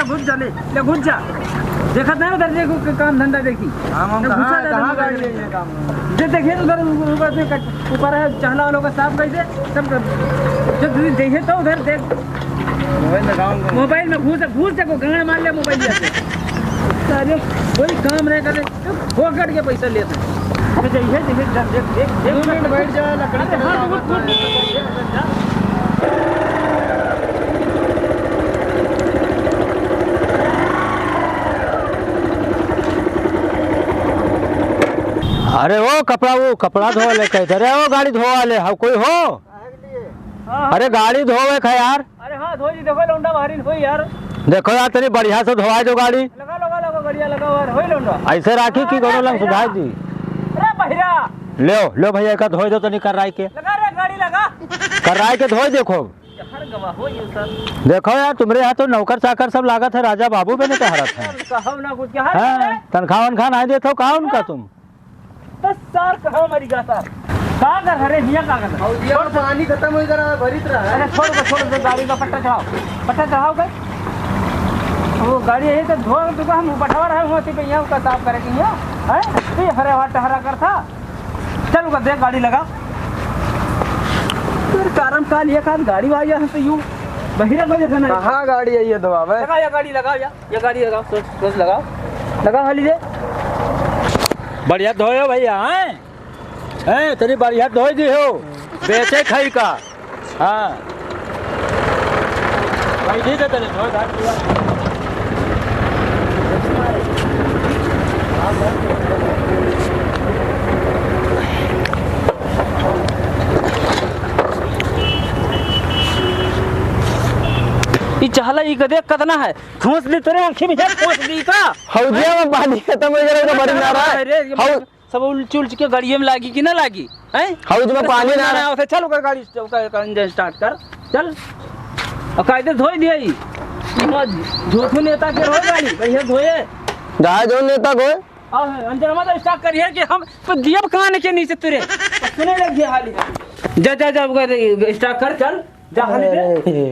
घुस जा ले घुस जा देखा नहीं उधर देखो काम धंधा देखी देखिए उधर ऊपर है चहला वालों का साफ कैसे सब जब देखे तो उधर देख मोबाइल में घूस देखो गाड़ मार लिया मोबाइल जैसे अरे कोई काम नहीं करे फोकट के पैसा लेते बैठ जा लकड़ी अरे वो कपड़ा धो ले कहते अरे वो गाड़ी धोवा ले हाँ कोई हो अरे गाड़ी धोवे खा यार। अरे हाँ धो जी देखो लौंडा बाहरी हो यार देखो यार तेरी बढ़िया से धोवा जो गाड़ी लगा बढ़िया लगा यार हो लौंडा ऐसे राखी की कोनो लंग सुधार दी अरे भैया लो भैया का धोए दो तो नहीं कर रहा के लगा रे गाड़ी लगा कर रहा के धोए देखो देखो यार तुम्हारे यहाँ तो नौकर चाकर सब लागत है राजा बाबू पे नहीं कह रहा था तनख्वाह वनखा नहीं देते हो कहा उनका तुम सर कहो मरी गा सर का कर अरे हिया का कर और पानी खत्म हो जरा भरित रहा अरे छोड़ दो गाड़ी का पट्टा चढ़ाओ गए वो गाड़ी है तो धो दुका हम बैठा रहे होती पे यहां का साफ करे कि यहां है ये हरे हवा टहरा कर था चल का देख गाड़ी लगा फिर कारण काल ये काल गाड़ी आ गया तो यूं बहिरा बजे था ना कहां गाड़ी है ये दबावे लगा ये गाड़ी लगाओ ये गाड़ी लगाओ सोच लगा हाली दे बढ़िया धोयो भैया हैं तेरी बढ़िया धोई दी हो बेचे खाई का हाँ भाई ठीक है तेरे धो धार पूरा चहला ई कदे कतना है ठोस दी तेरे आंखें में ठोस दी का हौदिया में पानी खत्म हो गया तो बड़ी ना रहा है सब उलचुल के गाड़ी में लागी कि ना लागी हैं हौद में पानी ना रहा है चल कर गाड़ी का इंजन स्टार्ट कर चल और कायदे धोई दिया ई झूठू नेता के हो गाड़ी भैया धोए जहां जो नेता को अंजन मत स्टार्ट करिए कि हम तो दिया कान के नीचे तुरे सुने लग गया हाली जा स्टार्ट कर चल जा हाली दे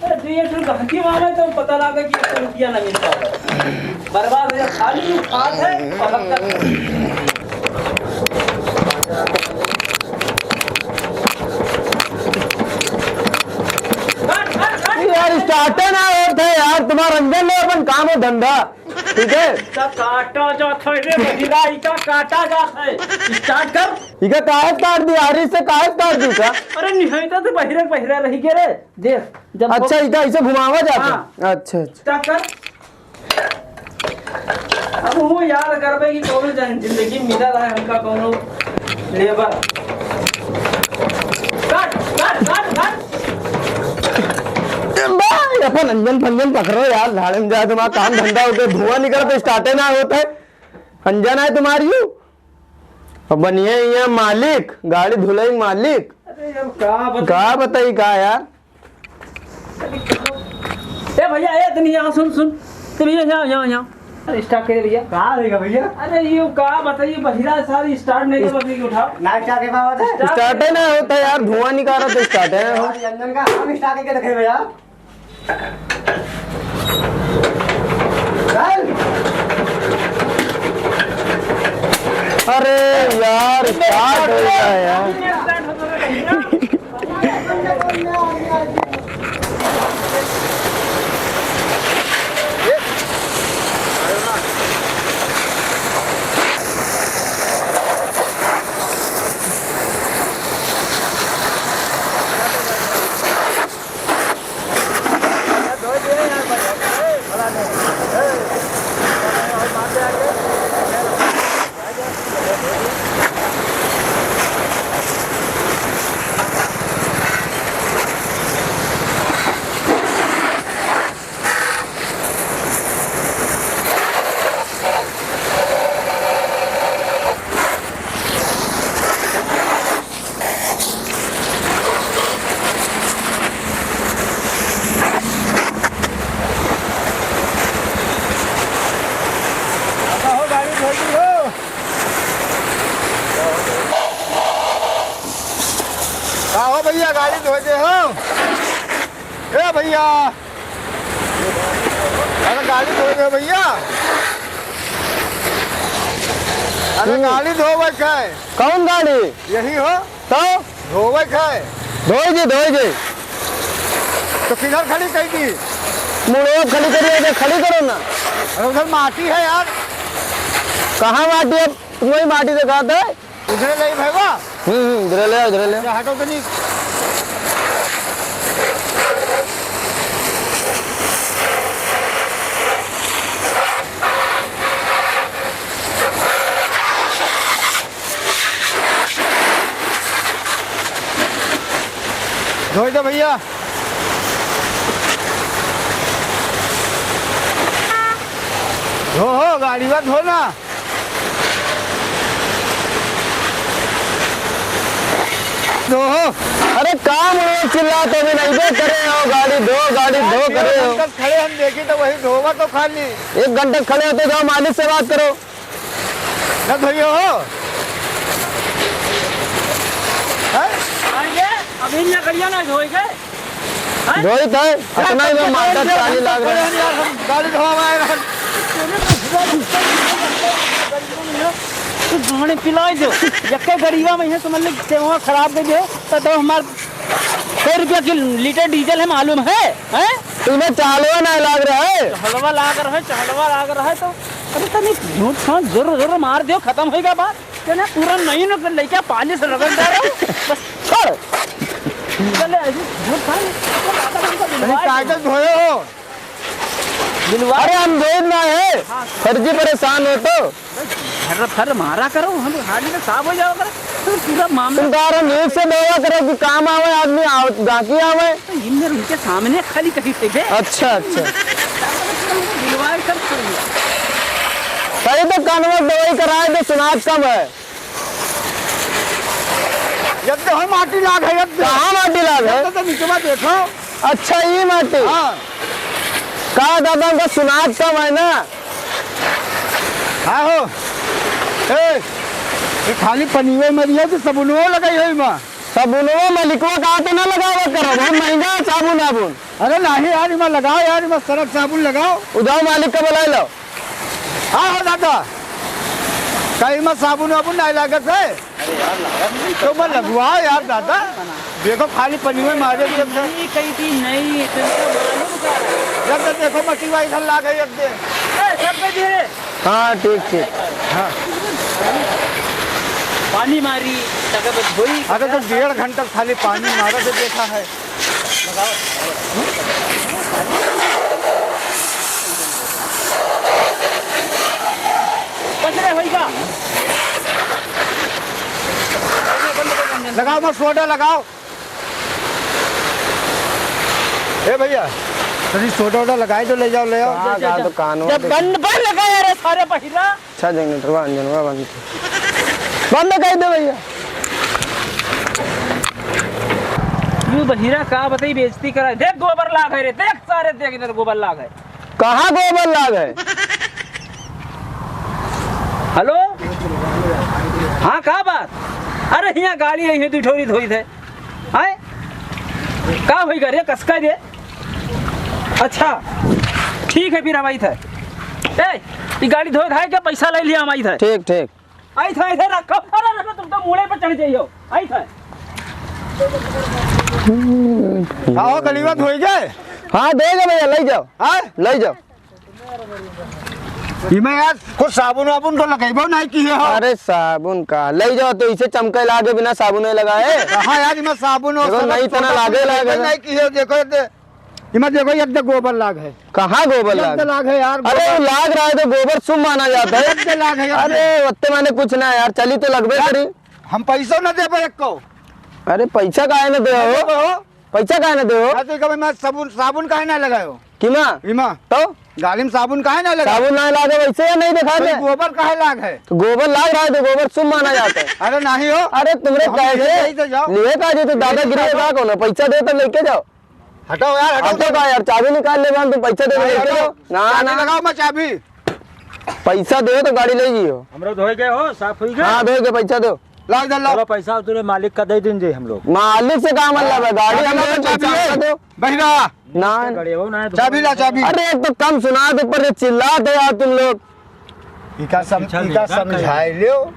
अरे ये तो घंटी मारे तो पता लगा कि रुपया ना मिलता है बर्बाद है खाली हाथ है और अब तक यार स्टार्ट ना होता है यार तुम्हारा रंजन ले अपन काम हो धंधा ठीक है काटा जाता है रे बहिरा इका काटा जाता है स्टार्ट कर इका काहे काट दी आरी से काहे काट दी का अरे निहैता तो बहिरा रही के रे देख जब अच्छा इका ऐसे घुमावा जाता अच्छा स्टार्ट कर अब वो याद करबे कि कोनो जिंदगी मिला रहा है हमका कोनो लेबर काट अपन अंजन फंजन पकड़ो यार झाड़े में जाए तुम्हारा काम धंधा होता है धुआं निकल तो स्टार्टे ना होता है अंजन है तुम्हारी और बनिए यहाँ मालिक गाड़ी धुलाई मालिक का बताई का यार ए भैया ए तनी यहाँ सुन तुम यहाँ स्टार्ट कर भैया कहाँ रहेगा भैया अरे ये का बताइए बहिरा सारी स्टार्ट नहीं कर बस उठाओ ना स्टार्ट के बाद स्टार्ट है ना होता है यार धुआं निकाल रहा तो स्टार्ट है अंजन का हम स्टार्ट करके रखे भैया अरे यार स्टार्ट हो गया यार भैया गाड़ी धोते हो ए भैया, अरे गाड़ी धो गए भैया, अरे गाड़ी धोवे है। कौन गाड़ी? यही हो तो धोवे है। धोई जी तो किधर खड़ी कही थी? मुड़ो खड़ी करिए, खड़ी करो ना। अरे उधर माटी है यार। कहाँ माटी है? तुम वही माटी से खाते है। उधर नहीं भैया, इधर ले हटो तो नहीं। धोई दो भैया। धो गाड़ी में धो ना। धो। अरे काम चिल्लाते भी नहीं बे करे हो, गाड़ी धो करे हो। खड़े हम देखे तो वही धोगा तो खाली। 1 घंटे खड़े होते जाओ, मालिक से बात करो। न धोइयो हो अभी ना करिए ना धोई गए धोई था इतना ही में माता चाली लाग रहा है। गाड़ी धोवाएगा तो गाड़ी पिलाई दो जक्के गरीबा में है समझ ले सेवा खराब कर दो तो हमार 100 रुपया की लीटर डीजल है मालूम है हैं? तुम्हें चालवा ना लाग रहा है। हलवा लाग रहा है तो अरे तनी झूठ छाट जोर मार दियो, खत्म होएगा बात क्या ना। पूरा नहीं न लेके पानी से रगड़ दे रहा बस छोड़ चले ऐसे झूठ खा कागज धोए हो। अरे हम वेद ना है, फर्जी परेशान हो तो फर मारा करो, हम हाली में साफ हो जाओ करो तो पूरा मामला। तुम कह रहे नीक से देवा करो कि काम आवे, आदमी गाकी आवे। तो इन उनके सामने खाली कहीं से गए। अच्छा दिलवाई कर सही तो कानून दवाई कराए तो सुनाज कम है। जब तो हम माटी लाग है, कहाँ माटी लाग है? तो नीचे में देखो। अच्छा ये माटी हाँ कहा दादा उनका सुनाज कम है ना। हाँ हो ए, खाली पनीवे में दिया तो सबुनवा लगाई है माँ। साबुनवा मलिकवा कहा तो ना लगावा करो, बहुत महंगा है साबुन आबुन। अरे नहीं यार इमा लगाओ, यार इमा सरफ साबुन लगाओ। उधार मालिक का बुला लो। हाँ हो दादा कहीं में साबुन वाबुन नहीं लागत है तो मैं लगवाओ यार दादा। देखो खाली पनीवे मारे नहीं कही थी नहीं जब तक देखो मट्टी वाई इधर ला गई सब पे धीरे हाँ ठीक हाँ पानी मारी धोई। अरे तो 1.5 घंटा खाली पानी मारा से देखा है। पचड़े होएगा लगाओ मत सोडा लगाओ। ए भैया तभी सोडा वोडा लगाए तो ले जाओ ले आओ। तो कानून जब बंद लगाया रे सारे पहिरा। अच्छा जनरेटरवा अंजनवा बंद कर दे भैया। यू बहिरा का बताई बेइज्जती करा। देख गोबर लाग है रे, देख सारे देख इधर गोबर लाग है। कहाँ गोबर लाग है? हेलो हाँ का बात? अरे यहाँ गाड़ी है ये ठोरी धोई थे आए का होई रे कसका रे। अच्छा ठीक है फिर हम आई थे ए ये गाड़ी धोए था क्या पैसा ले लिया हम आई थे। ठीक आई थे इधर रखो। अरे रखो तुम तो मूले पर चढ़ जाइयो आई थे। आओ गलीवा धोई जाए। हाँ देगा भैया ले जाओ। हाँ ले जाओ। इमे यार कुछ साबुन वाबुन तो लगाइबो नहीं की है। अरे साबुन का ले जाओ तो इसे चमके लागे बिना साबुन नहीं लगाए। हाँ यार इमे साबुन और देखो नहीं तना लागे नहीं की है। देखो इमे देखो ये गोबर लाग है। कहाँ गोबर लाग लाग है यार। अरे वो लाग रहा है तो गोबर शुभ माना जाता है। लाग है अरे वत्ते माने कुछ ना यार, चली तो लगबे करी। हम पैसा न दे पाए को। अरे पैसा काहे न दे हो? पैसा काहे न दे हो? तो कभी मैं साबुन काहे ना लगायो किमा इमा तो गाड़ी में साबुन काहे ना लगा? साबुन ना लागे वैसे या नहीं दिखा दे? गोबर काहे लाग है? तो गोबर लाग रहा है तो गोबर शुभ माना जाता है। अरे नहीं हो। अरे तुमरे पैसे तो जाओ लिए का जो तो दादागिरी का कौन पैसा दे तो लेके जाओ। हटाओ यार हटो का यार, चाबी निकाल ले तुम पैसा दे लेके जाओ। ना ना लगाओ मैं चाबी। पैसा दो तो गाड़ी ले जियो। हम लोग धोए गए हो साफ हुई गए। हाँ दो के पैसा दो। लाओ इधर लाओ। चलो पैसा तुझे मालिक का दे देंगे हम लोग। मालिक से काम मतलब है, गाड़ी हमें चाबी पैसा दो। बहिरा ना खड़े हो ना चाबी ला चाबी। अरे एक तो कम सुना दो, ऊपर से चिल्लाते यार तुम लोग। इका समझाए लियो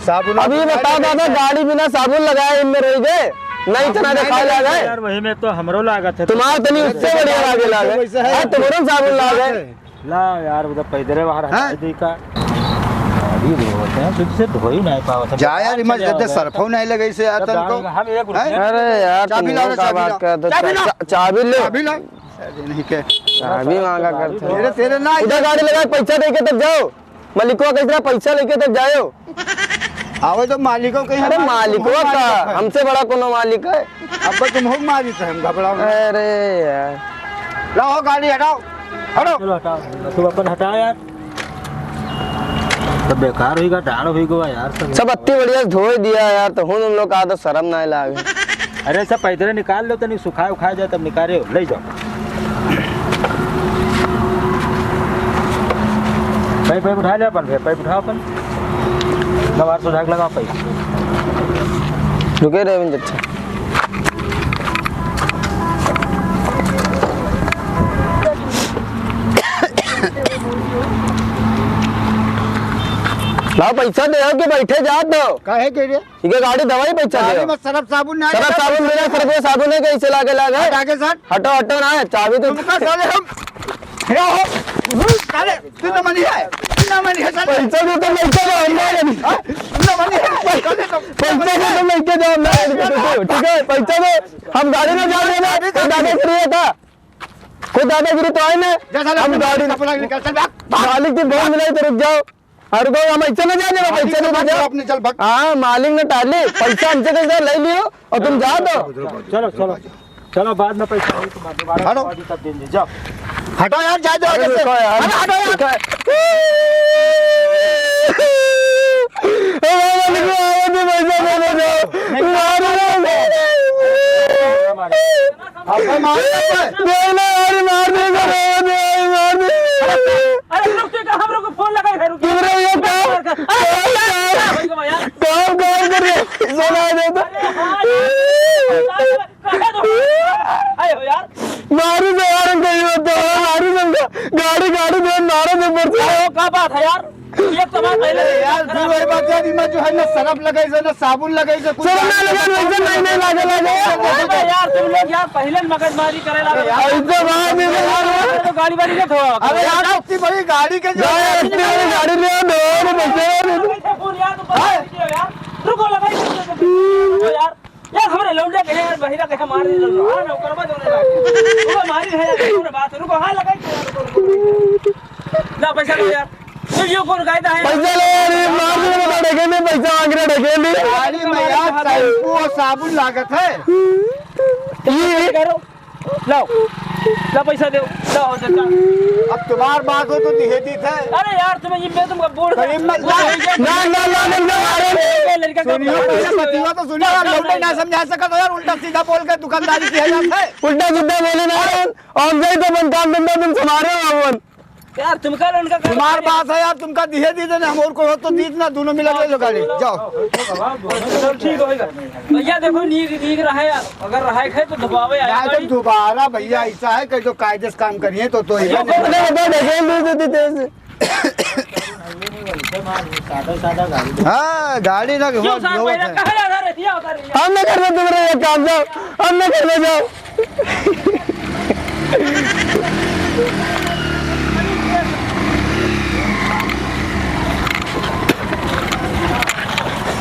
साबुन। अभी बताओ दादा, गाड़ी बिना साबुन लगाए इनमें रह गए, नहीं इतना दिखा लगा है। यार वही में तो हमरो लागत है। तुम्हारा तनी उससे बढ़िया लागे लागे, तुम्हारे साबुन लागे। ला यार उधर पैदरे बाहर हटा दी का अभी भी होते हैं, तुझसे धोई नहीं पावत है। जा यार इमज दे सरफो नहीं लगे से यार तन को। हम एक अरे यार चाबी ला, का बात कर तो चाबी लो, चाबी ला नहीं के चाबी मांगा करते। तेरे तेरे ना उधर गाड़ी लगा, पैसा देके तब जाओ। मलिकवा कितना पैसा लेके तब जाओ। आवे तो मालिकों के। अरे मालिकवा का हमसे बड़ा कोनो मालिक है। अब तुम हो मालिक है, हम घबराओ। अरे यार लाओ गाड़ी हटाओ, हटो। चलो हटाओ, तू अपन हटा यार, तो बेकार होगा, डाल होगा यार सब अत्ती बढ़िया धो दिया यार, तो हम लोग का तो शर्म नहीं लागे। अरे सब पैदरे निकाल लो, तो नहीं सुखाए उखाए जाए तब निकाले ले जाओ। पाइप उठा ले अपन, पाइप उठाओ अपन, बाहर सुधा के लगाओ पाइप। रुके रहे अच्छा। लाओ पैसा दे कि बैठे जा दो। काहे के रे ठीक है, गाड़ी दवाई पैसा दे। में सरफ साबुन ना, सरफ साबुन मेरा सरफ साबुन है, कैसे लागे लागे। आगे सर हटो हटो ना, चाबी तो तुमका साले हम हे हो साले तू न मनी है, न मनी है साले। पैसा दे तो लेके जाओ अंदर, न मनी है पैसा दे तो पैसा दे तो लेके जाओ अंदर। ठीक है पैसा दे, हम गाड़ी में जा रहे हैं। कोई दादागिरी है था, कोई दादागिरी तो है ना। हम गाड़ी निकल चल भाग मालिक की बहुत मिलाई तो रुक जाओ। और को हम ऐसे ना जाने, पैसा नहीं दे अपने चल भाग। हाँ मालिक ने टाली, पैसा हमसे कैसे ले लियो और तुम जा दो। चलो चलो चलो, बाद में पैसा दोबारा हटो। तब देंगे, जाओ। हटो यार, जा दो आगे से। रुको यार, हटो यार। अब मार अरे रुक जा, हम लोग को फोन लगाए है, रुक यार। मारू से यार कहीं होता है, मारू से गाड़ी गाड़ी में मारो से पड़ता है। क्या बात है यार, एक तो बात पहले यार तू वही बात यार, इमा जो है ना सरफ लगाई से ना साबुन लगाई से कुछ चलो ना लगा, वैसे नहीं लागे यार तुम लोग यार पहले मगजमारी करे लगे। ऐसे बाहर नहीं तो गाड़ी वाड़ी के धोआ। अरे यार इतनी बड़ी गाड़ी के जो गाड़ी में यार रुको लगाई यार। यार हमारे लौंडे कहे यार, बहिरा कहे मार दे लो। हां ना करवा दो ना, रुको मारी है यार, तुमने बात रुको। हां लगाई ना, पैसा लो यार। तो ये कौन कायदा है? पैसा ले, मार दे बता देखे नहीं, पैसा मांग रहे देखे नहीं। गाड़ी में यार शैम्पू और साबुन लागत है। ये करो, लाओ ला पैसा दो, लाओ चाचा। अब तुम्हार बात हो तो दिहेदी थे। अरे यार तुम्हें ये मैं तुमका बोल ना लड़का का सुनियो पतिवा तो सुनियो यार, लौटे ना समझा सका तो यार उल्टा सीधा बोल के दुकानदारी की है जात है। उल्टा सीधा बोले ना और गई तो बन काम धंधा तुम संभाले हो। यार तुमका उनका तुम्हार बात है यार, तुमका दिहेदी दे हम और को हो तो दीद ना, दोनों मिला ले लो गाड़ी जाओ। ठीक होगा भैया। देखो नीक नीक रहे, अगर रहे है तो दबावे आया यार तो दोबारा भैया ऐसा है कि जो कायदे से काम करिए तो सादा गाड़ी। हाँ गाड़ी ना क्यों साहब पहले कहा जा रहा है, हम न करना तुम्हारे काम, जाओ हम न करने जाओ।